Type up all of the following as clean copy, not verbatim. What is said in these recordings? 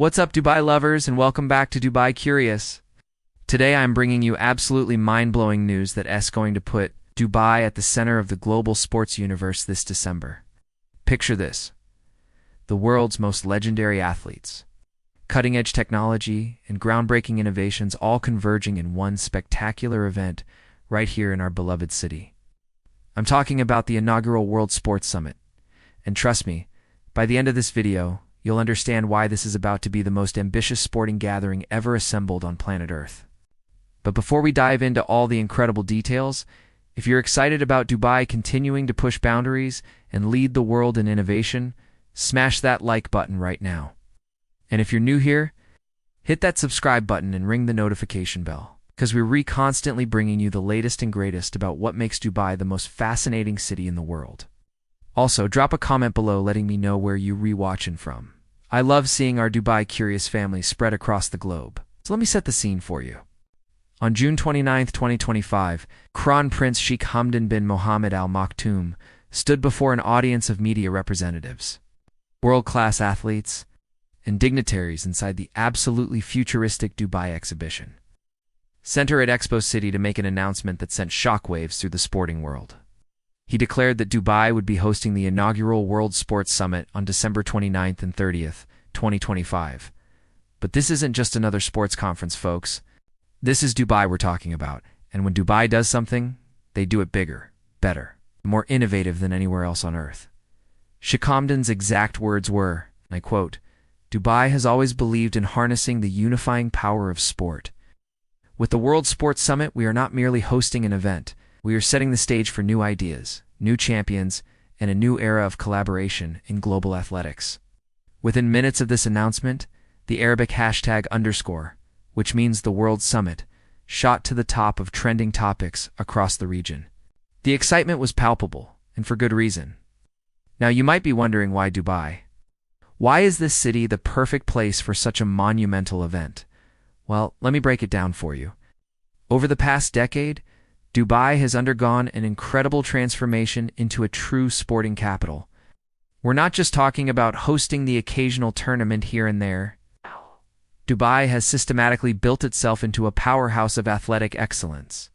What's up, Dubai lovers, and welcome back to Dubai Curious. Today I'm bringing you absolutely mind-blowing news that's going to put Dubai at the center of the global sports universe this December. Picture this: the world's most legendary athletes, cutting-edge technology, and groundbreaking innovations all converging in one spectacular event right here in our beloved city. I'm talking about the inaugural World Sports Summit. And trust me, by the end of this video, you'll understand why this is about to be the most ambitious sporting gathering ever assembled on planet Earth. But before we dive into all the incredible details, if you're excited about Dubai continuing to push boundaries and lead the world in innovation, smash that like button right now. And if you're new here, hit that subscribe button and ring the notification bell, because we're constantly bringing you the latest and greatest about what makes Dubai the most fascinating city in the world. Also, drop a comment below letting me know where you're rewatching from. I love seeing our Dubai Curious family spread across the globe. So let me set the scene for you. On June 29, 2025, Crown Prince Sheikh Hamdan bin Mohammed Al Maktoum stood before an audience of media representatives, world-class athletes, and dignitaries inside the absolutely futuristic Dubai exhibition center at Expo City to make an announcement that sent shockwaves through the sporting world. He declared that Dubai would be hosting the inaugural World Sports Summit on December 29th and 30th, 2025. But this isn't just another sports conference, folks. This is Dubai we're talking about, and when Dubai does something, they do it bigger, better, more innovative than anywhere else on Earth. Sheikh Hamdan's exact words were, and I quote, "Dubai has always believed in harnessing the unifying power of sport. With the World Sports Summit, we are not merely hosting an event. We are setting the stage for new ideas, new champions, and a new era of collaboration in global athletics." Within minutes of this announcement, the Arabic #_, which means the World Summit, shot to the top of trending topics across the region. The excitement was palpable, and for good reason. Now you might be wondering, why Dubai? Why is this city the perfect place for such a monumental event? Well, let me break it down for you. Over the past decade, Dubai has undergone an incredible transformation into a true sporting capital. We're not just talking about hosting the occasional tournament here and there. Dubai has systematically built itself into a powerhouse of athletic excellence.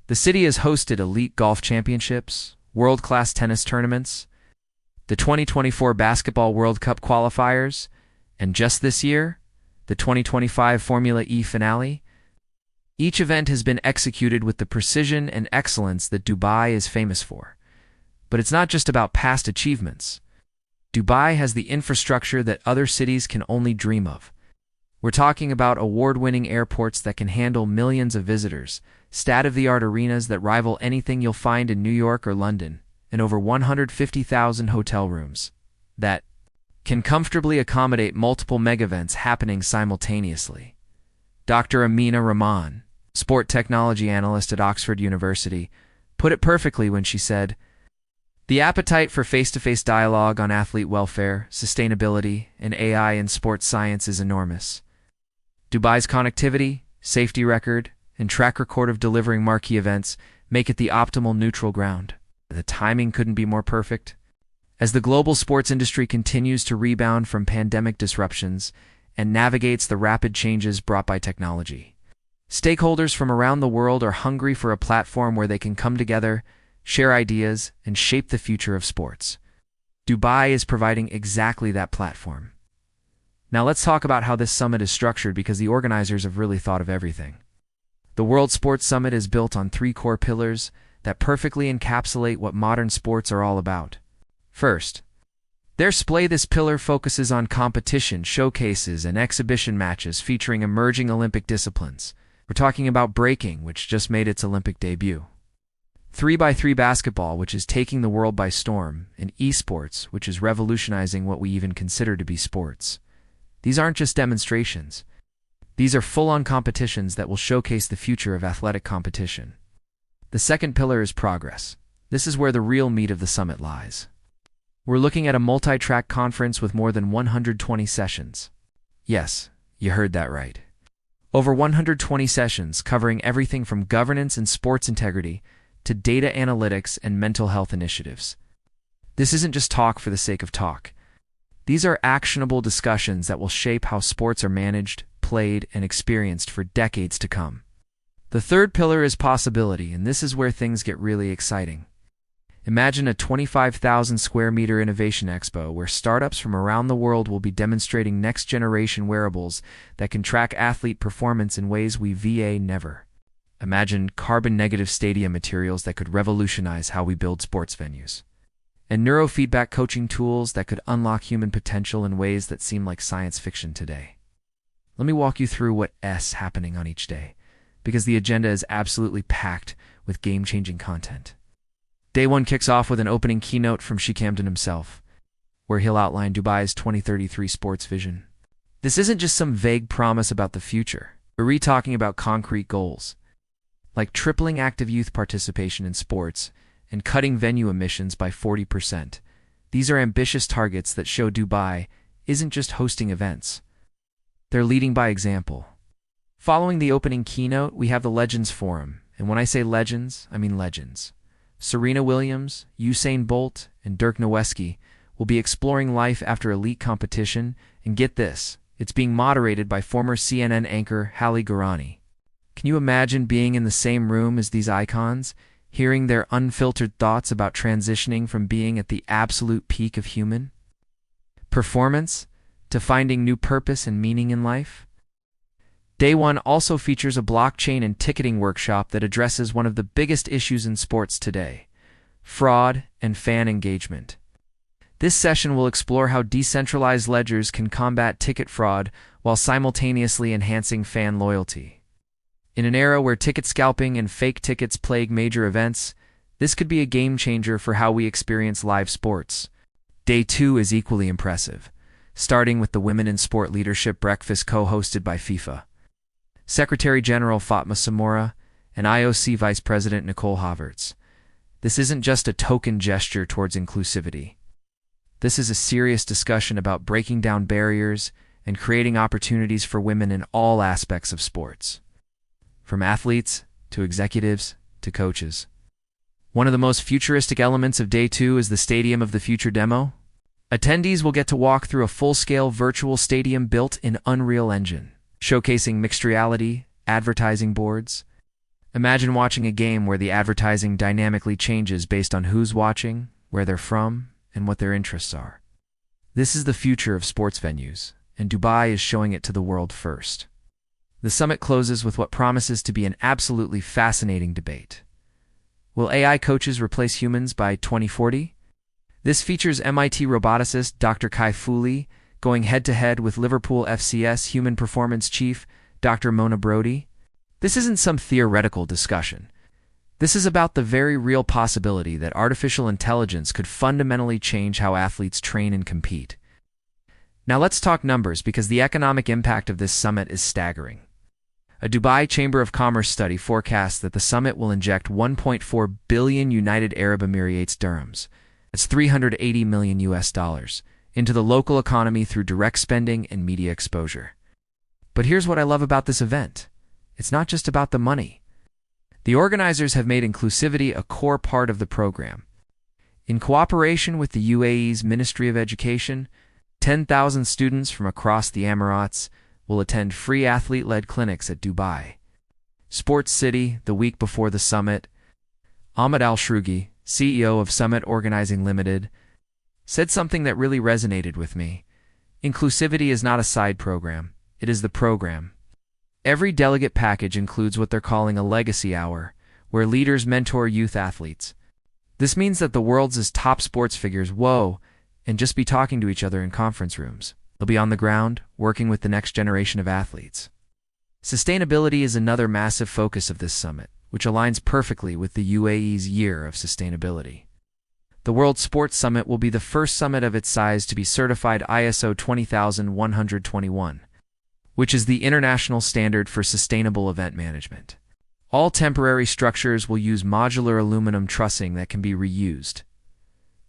The city has hosted elite golf championships, world-class tennis tournaments, the 2024 Basketball World Cup qualifiers, and just this year, the 2025 Formula E finale. Each event has been executed with the precision and excellence that Dubai is famous for. But it's not just about past achievements. Dubai has the infrastructure that other cities can only dream of. We're talking about award-winning airports that can handle millions of visitors, state-of-the-art arenas that rival anything you'll find in New York or London, and over 150,000 hotel rooms that can comfortably accommodate multiple mega-events happening simultaneously. Dr. Amina Rahman, sport technology analyst at Oxford University, put it perfectly when she said, "The appetite for face-to-face dialogue on athlete welfare, sustainability, and AI in sports science is enormous. Dubai's connectivity, safety record, and track record of delivering marquee events make it the optimal neutral ground. The timing couldn't be more perfect." As the global sports industry continues to rebound from pandemic disruptions and navigates the rapid changes brought by technology, stakeholders from around the world are hungry for a platform where they can come together, share ideas, and shape the future of sports. Dubai is providing exactly that platform. Now let's talk about how this summit is structured, because the organizers have really thought of everything. The World Sports Summit is built on 3 core pillars that perfectly encapsulate what modern sports are all about. First, this pillar focuses on competition, showcases, and exhibition matches featuring emerging Olympic disciplines. We're talking about breaking, which just made its Olympic debut, 3x3 basketball, which is taking the world by storm, and esports, which is revolutionizing what we even consider to be sports. These aren't just demonstrations. These are full-on competitions that will showcase the future of athletic competition. The second pillar is progress. This is where the real meat of the summit lies. We're looking at a multi-track conference with more than 120 sessions. Yes, you heard that right. Over 120 sessions covering everything from governance and sports integrity to data analytics and mental health initiatives. This isn't just talk for the sake of talk. These are actionable discussions that will shape how sports are managed, played, and experienced for decades to come. The third pillar is possibility, and this is where things get really exciting. Imagine a 25,000 square meter innovation expo where startups from around the world will be demonstrating next-generation wearables that can track athlete performance in ways we VA never. Imagine carbon-negative stadium materials that could revolutionize how we build sports venues. And neurofeedback coaching tools that could unlock human potential in ways that seem like science fiction today. Let me walk you through what's happening on each day, because the agenda is absolutely packed with game-changing content. Day 1 kicks off with an opening keynote from Sheikh Hamdan himself, where he'll outline Dubai's 2033 sports vision. This isn't just some vague promise about the future. We're talking about concrete goals, like tripling active youth participation in sports and cutting venue emissions by 40%. These are ambitious targets that show Dubai isn't just hosting events. They're leading by example. Following the opening keynote, we have the Legends Forum. And when I say legends, I mean legends. Serena Williams, Usain Bolt, and Dirk Nowitzki will be exploring life after elite competition, and get this, it's being moderated by former CNN anchor Hallie Garani. Can you imagine being in the same room as these icons, hearing their unfiltered thoughts about transitioning from being at the absolute peak of human performance to finding new purpose and meaning in life? Day 1 also features a blockchain and ticketing workshop that addresses one of the biggest issues in sports today: fraud and fan engagement. This session will explore how decentralized ledgers can combat ticket fraud while simultaneously enhancing fan loyalty. In an era where ticket scalping and fake tickets plague major events, this could be a game changer for how we experience live sports. Day 2 is equally impressive, starting with the Women in Sport Leadership Breakfast co-hosted by FIFA Secretary General Fatma Samora and IOC Vice President Nicole Havertz. This isn't just a token gesture towards inclusivity. This is a serious discussion about breaking down barriers and creating opportunities for women in all aspects of sports, from athletes to executives to coaches. One of the most futuristic elements of Day 2 is the Stadium of the Future demo. Attendees will get to walk through a full-scale virtual stadium built in Unreal Engine, showcasing mixed reality, advertising boards. Imagine watching a game where the advertising dynamically changes based on who's watching, where they're from, and what their interests are. This is the future of sports venues, and Dubai is showing it to the world first. The summit closes with what promises to be an absolutely fascinating debate. Will AI coaches replace humans by 2040? This features MIT roboticist Dr. Kai Fu going head-to-head with Liverpool FCS human performance chief Dr. Mona Brody. This isn't some theoretical discussion. This is about the very real possibility that artificial intelligence could fundamentally change how athletes train and compete. Now let's talk numbers, because the economic impact of this summit is staggering. A Dubai Chamber of Commerce study forecasts that the summit will inject 1.4 billion United Arab Emirates dirhams, that's $380 million US, into the local economy through direct spending and media exposure. But here's what I love about this event. It's not just about the money. The organizers have made inclusivity a core part of the program. In cooperation with the UAE's Ministry of Education, 10,000 students from across the Emirates will attend free athlete-led clinics at Dubai Sports City the week before the summit. Ahmed Al-Shrougi, CEO of Summit Organizing Limited, said something that really resonated with me. Inclusivity is not a side program, it is the program. Every delegate package includes what they're calling a legacy hour, where leaders mentor youth athletes. This means that the world's top sports figures and just be talking to each other in conference rooms. They'll be on the ground, working with the next generation of athletes. Sustainability is another massive focus of this summit, which aligns perfectly with the UAE's Year of Sustainability. The World Sports Summit will be the first summit of its size to be certified ISO 20121, which is the international standard for sustainable event management. All temporary structures will use modular aluminum trussing that can be reused.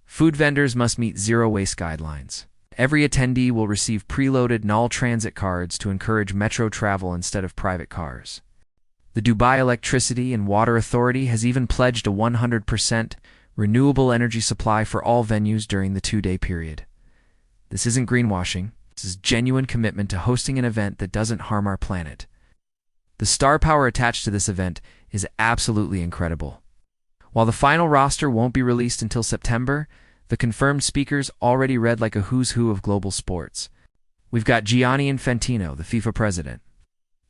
Food vendors must meet zero-waste guidelines. Every attendee will receive preloaded Nadal transit cards to encourage metro travel instead of private cars. The Dubai Electricity and Water Authority has even pledged a 100% renewable energy supply for all venues during the 2-day period. This isn't greenwashing. This is genuine commitment to hosting an event that doesn't harm our planet. The star power attached to this event is absolutely incredible. While the final roster won't be released until September, the confirmed speakers already read like a who's who of global sports. We've got Gianni Infantino, the FIFA president;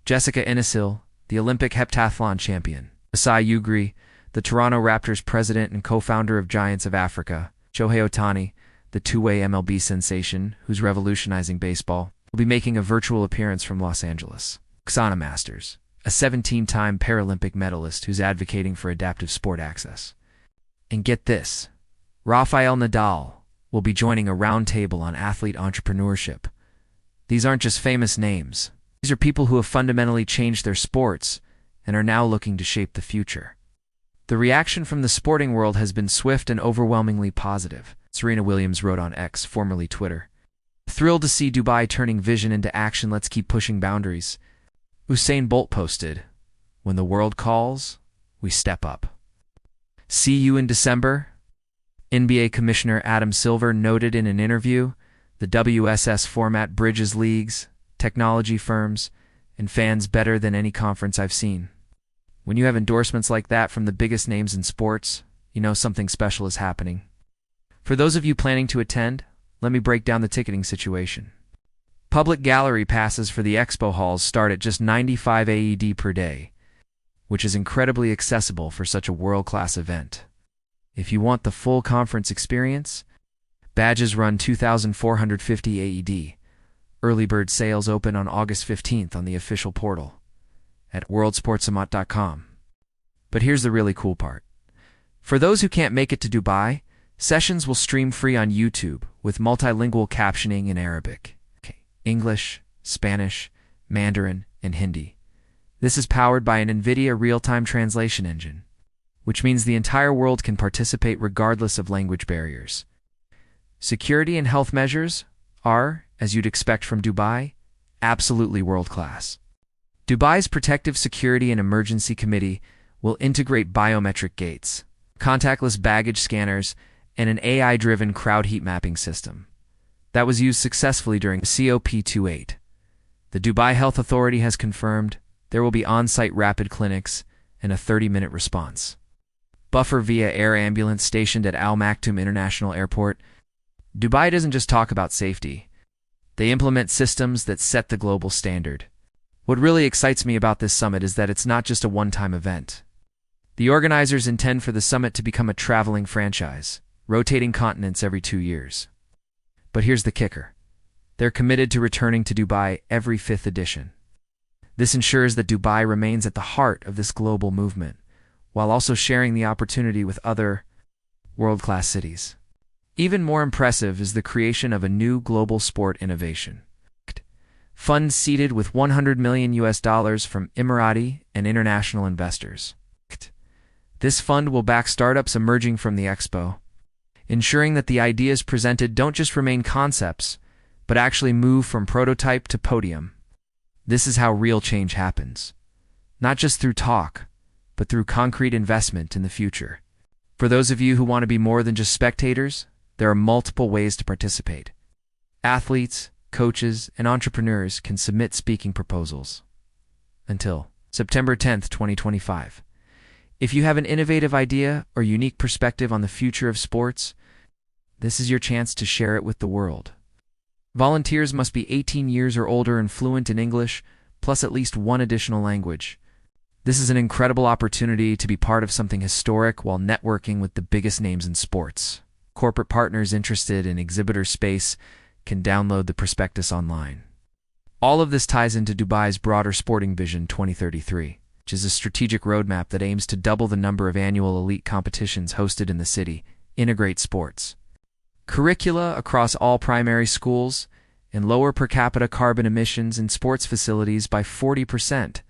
Jessica Inesil, the Olympic heptathlon champion; Masai Ujiri, the Toronto Raptors president and co-founder of Giants of Africa; Shohei Ohtani, the two-way MLB sensation who's revolutionizing baseball, will be making a virtual appearance from Los Angeles; Oksana Masters, a 17-time Paralympic medalist who's advocating for adaptive sport access. And get this, Rafael Nadal will be joining a roundtable on athlete entrepreneurship. These aren't just famous names. These are people who have fundamentally changed their sports and are now looking to shape the future. The reaction from the sporting world has been swift and overwhelmingly positive. Serena Williams wrote on X, formerly Twitter, "Thrilled to see Dubai turning vision into action. Let's keep pushing boundaries." Usain Bolt posted, "When the world calls, we step up." See you in December. NBA Commissioner Adam Silver noted in an interview, the WSS format bridges leagues, technology firms, and fans better than any conference I've seen. When you have endorsements like that from the biggest names in sports, you know something special is happening. For those of you planning to attend, let me break down the ticketing situation. Public gallery passes for the expo halls start at just 95 AED per day, which is incredibly accessible for such a world-class event. If you want the full conference experience, badges run 2,450 AED. Early bird sales open on August 15th on the official portal at worldsportsummit.com. But here's the really cool part. For those who can't make it to Dubai, sessions will stream free on YouTube with multilingual captioning in Arabic, English, Spanish, Mandarin, and Hindi. This is powered by an NVIDIA real-time translation engine, which means the entire world can participate regardless of language barriers. Security and health measures are, as you'd expect from Dubai, absolutely world-class. Dubai's Protective Security and Emergency Committee will integrate biometric gates, contactless baggage scanners, and an AI-driven crowd heat mapping system that was used successfully during COP28. The Dubai Health Authority has confirmed there will be on-site rapid clinics and a 30-minute response buffer via air ambulance stationed at Al Maktoum International Airport. Dubai doesn't just talk about safety. They implement systems that set the global standard. What really excites me about this summit is that it's not just a one-time event. The organizers intend for the summit to become a traveling franchise, rotating continents every 2 years. But here's the kicker. They're committed to returning to Dubai every 5th edition. This ensures that Dubai remains at the heart of this global movement, while also sharing the opportunity with other world-class cities. Even more impressive is the creation of a new global sport innovation fund seeded with $100 million from Emirati and international investors. This fund will back startups emerging from the expo, ensuring that the ideas presented don't just remain concepts, but actually move from prototype to podium. This is how real change happens, not just through talk, but through concrete investment in the future. For those of you who want to be more than just spectators, there are multiple ways to participate. Athletes, coaches, and entrepreneurs can submit speaking proposals until September 10th, 2025. If you have an innovative idea or unique perspective on the future of sports, this is your chance to share it with the world. Volunteers must be 18 years or older and fluent in English, plus at least one additional language. This is an incredible opportunity to be part of something historic while networking with the biggest names in sports. Corporate partners interested in exhibitor space can download the prospectus online. All of this ties into Dubai's broader Sporting Vision 2033, which is a strategic roadmap that aims to double the number of annual elite competitions hosted in the city, integrate sports curricula across all primary schools, and lower per capita carbon emissions in sports facilities by 40%.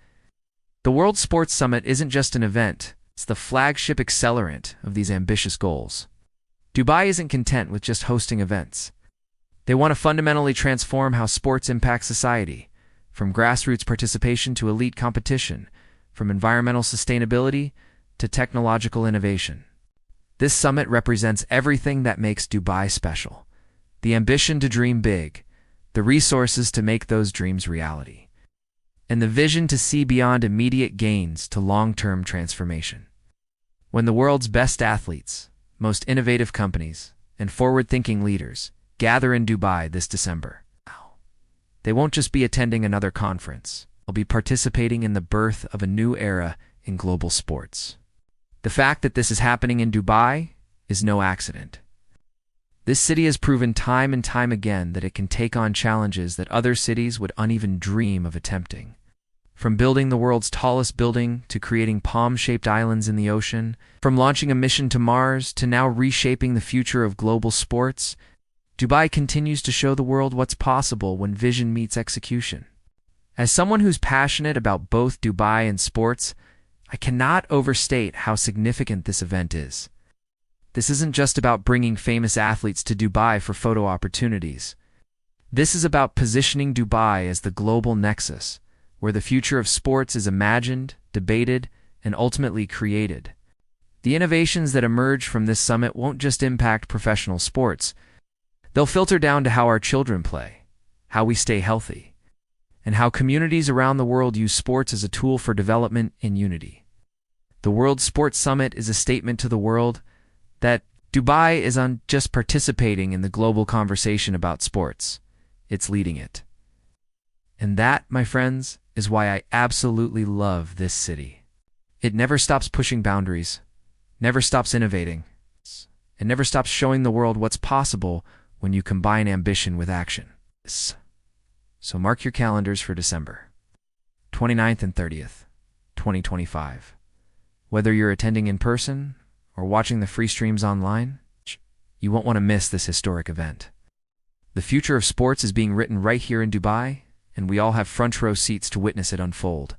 The World Sports Summit isn't just an event, it's the flagship accelerant of these ambitious goals. Dubai isn't content with just hosting events. They want to fundamentally transform how sports impact society, from grassroots participation to elite competition, from environmental sustainability to technological innovation. This summit represents everything that makes Dubai special. the ambition to dream big, the resources to make those dreams reality, and the vision to see beyond immediate gains to long-term transformation. When the world's best athletes, most innovative companies, and forward-thinking leaders gather in Dubai this December, they won't just be attending another conference. They'll be participating in the birth of a new era in global sports. The fact that this is happening in Dubai is no accident. This city has proven time and time again that it can take on challenges that other cities would uneven dream of attempting. From building the world's tallest building to creating palm-shaped islands in the ocean, from launching a mission to Mars to now reshaping the future of global sports, Dubai continues to show the world what's possible when vision meets execution. As someone who's passionate about both Dubai and sports, I cannot overstate how significant this event is. This isn't just about bringing famous athletes to Dubai for photo opportunities. This is about positioning Dubai as the global nexus, where the future of sports is imagined, debated, and ultimately created. The innovations that emerge from this summit won't just impact professional sports. They'll filter down to how our children play, how we stay healthy, and how communities around the world use sports as a tool for development and unity. The World Sports Summit is a statement to the world that Dubai isn't just participating in the global conversation about sports, it's leading it. And that, my friends, is why I absolutely love this city. It never stops pushing boundaries, never stops innovating, and never stops showing the world what's possible when you combine ambition with action. So mark your calendars for December 29th and 30th, 2025. Whether you're attending in person or watching the free streams online, you won't want to miss this historic event. The future of sports is being written right here in Dubai, and we all have front row seats to witness it unfold.